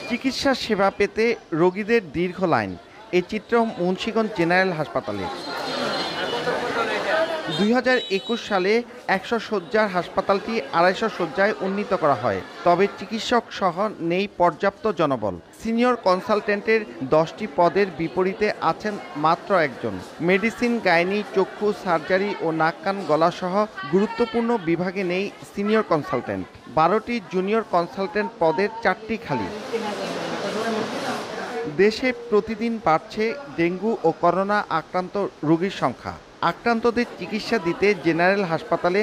চিকিৎসা সেবা পেতে রোগীদের দীর্ঘ লাইন, এ চিত্র মুন্সিগঞ্জ জেনারেল হাসপাতালে। 2021 সালে 100 শয্যার হাসপাতালটি 250 শয্যায় উন্নীত করা হয়। তবে চিকিৎসক সহ নেই পর্যাপ্ত জনবল। সিনিয়র কনসালটেন্টের 10টি পদের বিপরীতে আছেন মাত্র একজন। মেডিসিন, গাইনি, চক্ষু, সার্জারি ও নাক কান গলা সহ গুরুত্বপূর্ণ বিভাগে নেই সিনিয়র কনসালটেন্ট। 12টি জুনিয়র কনসালটেন্ট পদের 4টি খালি। দেশে প্রতিদিন বাড়ছে ডেঙ্গু ও করোনা আক্রান্ত রোগীর সংখ্যা। আক্রান্তদের চিকিৎসা দিতে জেনারেল হাসপাতালে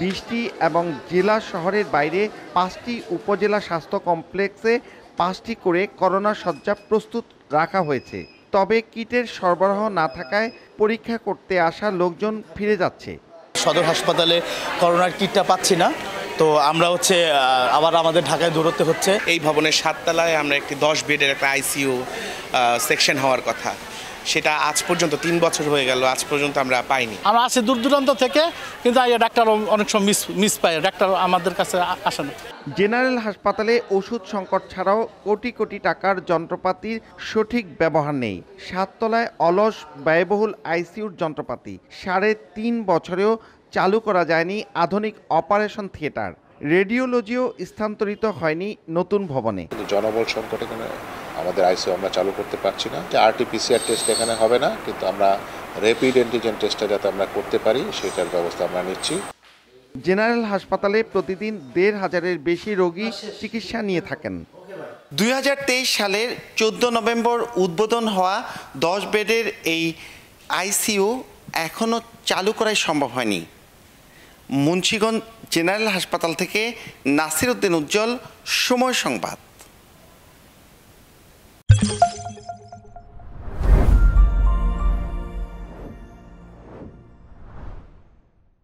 20টি এবং জেলা শহরের বাইরে 5টি উপজেলা স্বাস্থ্য কমপ্লেক্সে 5টি করে করোনা শয্যা প্রস্তুত রাখা হয়েছে। তবে কিটের সরবরাহ না থাকায় পরীক্ষা করতে আসা লোকজন ফিরে যাচ্ছে। সদর হাসপাতালে করোনার কিটটা পাচ্ছি না, তো আমরা আবার আমাদের ঢাকায় দৌড়তে হচ্ছে। এই ভবনের 7 তলায় আমরা একটি 10 বেডের একটা আইসিইউ সেকশন হওয়ার কথা, সেটা আজ পর্যন্ত 3 বছর হয়ে গেল, আজ পর্যন্ত আমরা পাইনি। আমরা আসি দূর দূরান্ত থেকে, কিন্তু ডাক্তার অনেক সময় মিস পায়, ডাক্তার আমাদের কাছে আসে না। জেনারেল হাসপাতালে ওষুধ সংকট ছাড়াও কোটি কোটি টাকার যন্ত্রপাতির সঠিক ব্যবহার নেই। 7 তলায় অলস ব্যয়বহুল আইসিইউর যন্ত্রপাতি। 3.5 বছরেও চালু করা যায়নি আধুনিক অপারেশন থিয়েটার। রেডিওলজিও স্থানান্তরিত হয়নি নতুন ভবনে। জনবল সংকট এখানে আমাদের আইসিইউ আমরা চালু করতে পারছি না। আরটিপিসিআর টেস্ট এখানে হবে না, কিন্তু আমরা র্যাপিড অ্যান্টিজেন টেস্টটা যাতে আমরা করতে পারি সেটার ব্যবস্থা আমরা নিচ্ছি। জেনারেল হাসপাতালে প্রতিদিন 1,500-এর বেশি রোগী চিকিৎসা নিয়ে থাকেন। 2023 সালের 14 নভেম্বর উদ্বোধন হওয়া 10 বেডের এই আইসিইউ এখনও চালু করাই সম্ভব হয়নি। মুন্সিগঞ্জ জেনারেল হাসপাতাল থেকে নাসির উদ্দিন উজ্জ্বল, সময় সংবাদ।